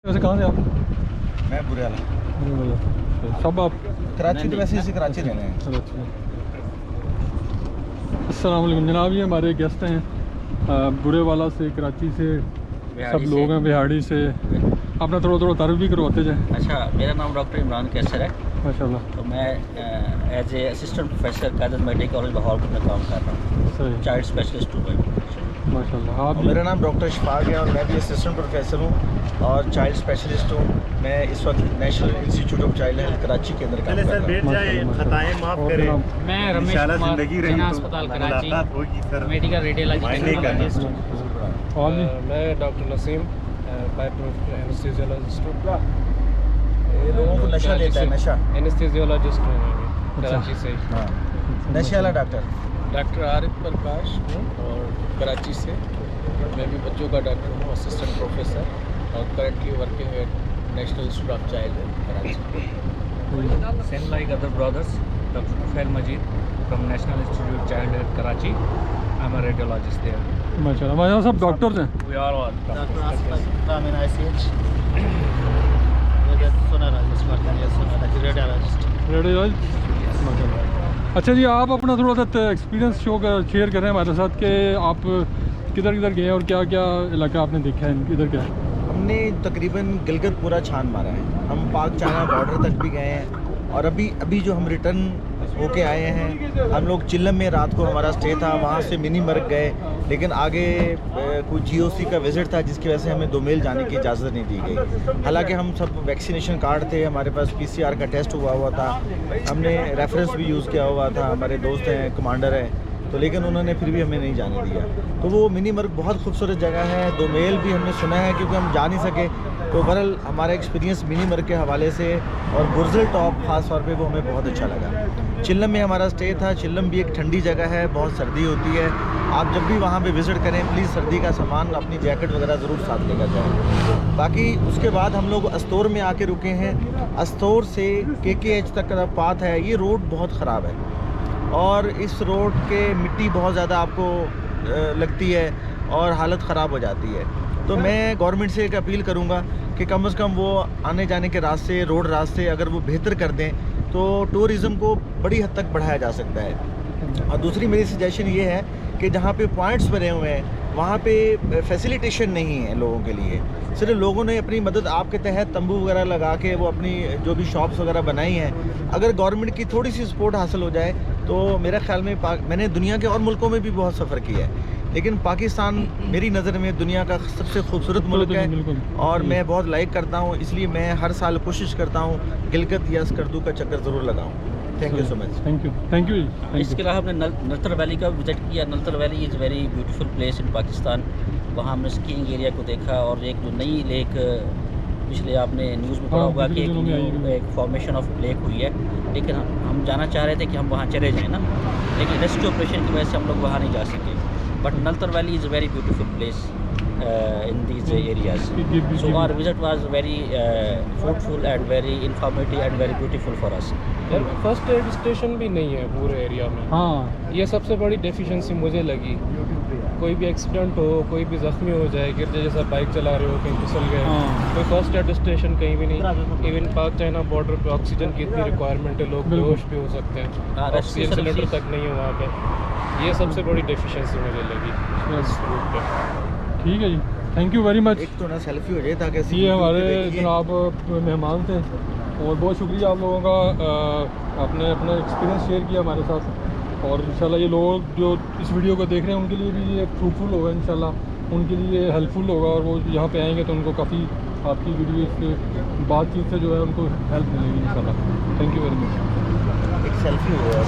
वैसे कहाँ से आप? मैं बुरे वाला। सब आप कराची तो वैसे इसी कराची रहने हैं। चलो अच्छा। अस्सलाम वालेकुम जनाब, ये हमारे गेस्ट हैं बुरे वाला से, कराची से सब लोग हैं, बिहाड़ी से। अपना थोड़ा थोड़ा तारुफ भी करवाते जाए। अच्छा, मेरा नाम डॉक्टर इमरान कैसर है। माशाल्लाह। तो मैं एज ए असिस्टेंट प्रोफेसर कायदर मेडिकल कॉलेज लाहौर में काम कर रहा हूँ। सही, चाइल्ड स्पेशलिस्ट हूँ मैं। माशाल्लाह। आप मेरा नाम डॉक्टर शफाक है और मैं भी असिस्टेंट प्रोफेसर हूँ और चाइल्ड स्पेशलिस्ट हूँ। मैं इस वक्त national institute of child health Karachi के अंदर काम कर रहा हूँ। मैं रमेश कुमार जिना अस्पताल कराची मेडिकल रेडियोलॉजी टेक्नोलॉजिस्ट। और भी मैं डॉक्टर नसीम एनेस्थीसियोलॉजिस्ट हूँ। ये लोगों को नशा लेता है, नशा। एनेस्थीसियोलॉजिस्ट हूँ मैं भी, कराची से ही। हाँ, नशे वाला डॉक्टर। डॉक्टर आरिफ प्रकाश हूँ और कराची से। मैं भी बच्चों का डॉक्टर हूँ, असिस्टेंट प्रोफेसर और currently working at national institute of child health Karachi. Same like other brothers, Dr. Tufail Majid from National Institute of Child Health Karachi. I'm a radiologist there. माशाल्लाह, माशाल्लाह सब डॉक्टर्स हैं। We are all doctors. Radiologist, माशाल्लाह। अच्छा जी, आप अपना थोड़ा सा एक्सपीरियंस शेयर करें हमारे साथ कि आप किधर किधर गए और क्या क्या इलाका आपने देखा है, किधर क्या है? हमने तकरीबन गिलगित पूरा छान मारा है। हम पाक चाइना बॉर्डर तक भी गए हैं और अभी जो हम रिटर्न होके आए हैं, हम लोग चिल्लम में रात को हमारा स्टे था, वहाँ से मिनी मर्ग गए, लेकिन आगे कुछ जीओसी का विज़िट था जिसकी वजह से हमें 2 मील जाने की इजाज़त नहीं दी गई। हालांकि हम सब वैक्सीनेशन कार्ड थे, हमारे पास पीसीआर का टेस्ट हुआ था, हमने रेफरेंस भी यूज़ किया हुआ था, हमारे दोस्त हैं, कमांडर हैं, तो लेकिन उन्होंने फिर भी हमें नहीं जाने दिया। तो वो मिनी मर्ग बहुत खूबसूरत जगह है। 2 मील भी हमने सुना है क्योंकि हम जा नहीं सके। तो बहरहाल हमारा एक्सपीरियंस मिनी मर्ग के हवाले से और बुर्जल टॉप ख़ास तौर पे वो हमें बहुत अच्छा लगा। चिल्लम में हमारा स्टे था। चिल्लम भी एक ठंडी जगह है, बहुत सर्दी होती है। आप जब भी वहाँ पे विज़िट करें प्लीज़ सर्दी का सामान, अपनी जैकेट वगैरह ज़रूर साथ लेकर जाएँ। बाकी उसके बाद हम लोग अस्तौर में आके रुके हैं। अस्तौर से KKH तक का पाथ है, ये रोड बहुत ख़राब है और इस रोड के मिट्टी बहुत ज़्यादा आपको लगती है और हालत ख़राब हो जाती है। तो मैं गवर्नमेंट से एक अपील करूँगा कि कम से कम वो आने जाने के रास्ते, रोड रास्ते अगर वो बेहतर कर दें तो टूरिज़म को बड़ी हद तक बढ़ाया जा सकता है। और दूसरी मेरी सजेशन ये है कि जहाँ पे पॉइंट्स बने हुए हैं वहाँ पे फैसिलिटेशन नहीं है लोगों के लिए। सिर्फ लोगों ने अपनी मदद आपके तहत तंबू वगैरह लगा के वो अपनी जो भी शॉप्स वगैरह बनाई हैं, अगर गवर्नमेंट की थोड़ी सी सपोर्ट हासिल हो जाए तो मेरा ख्याल में मैंने दुनिया के और मुल्कों में भी बहुत सफ़र किया है, लेकिन पाकिस्तान मेरी नज़र में दुनिया का सबसे खूबसूरत मुल्क है और मैं बहुत लाइक करता हूँ। इसलिए मैं हर साल कोशिश करता हूँ गिलगित या स्कर्दू का चक्कर ज़रूर लगाऊँ। Thank you so much. Thank you. इसके अलावा हमने नलतर वैली का विजिट किया। Naltar valley is very beautiful place in Pakistan. वहाँ हमने स्कीइंग एरिया को देखा और एक जो नई लेक पिछले आपने न्यूज़ में पढ़ा होगा कि एक फॉर्मेशन ऑफ लेक हुई है, लेकिन हम जाना चाह रहे थे कि हम वहाँ चले जाएँ ना, लेकिन रेस्क्यू ऑपरेशन की वजह से हम लोग वहाँ नहीं जा सके। But Naltar valley is a very beautiful place in these areas. So our visit was very fruitful and very informative and very beautiful for us. First aid station भी नहीं है पूरे एरिया में। हाँ, ये सबसे बड़ी डेफिशिएंसी मुझे लगी। कोई भी एक्सीडेंट हो, कोई भी ज़ख्मी हो जाए, गिरते जैसा बाइक चला रहे हो, कहीं फिसल गए, कोई फर्स्ट एड स्टेशन कहीं भी नहीं। इवन पाक चाइना बॉर्डर पे ऑक्सीजन की इतनी रिक्वायरमेंट है, लोग बेहोश भी हो सकते हैं, ऑक्सीजन सिलेंडर तक नहीं है वहाँ पे। ये सबसे बड़ी डेफिशिएंसी मुझे लगी इस रूट पे। ठीक है जी, थैंक यू वेरी मच। एक तो ना सेल्फी हो जाए ताकि ये हमारे जनाब मेहमान थे और बहुत शुक्रिया आप लोगों का, आपने अपना एक्सपीरियंस शेयर किया हमारे साथ। और इंशाल्लाह ये लोग जो इस वीडियो को देख रहे हैं उनके लिए भी ये फ्रूटफुल होगा, इंशाल्लाह उनके लिए हेल्पफुल होगा और वो यहाँ पे आएंगे तो उनको काफ़ी आपकी वीडियो से बातचीत से जो है उनको हेल्प मिलेगी इंशाल्लाह। Thank you very much. एक सेल्फी हो गया।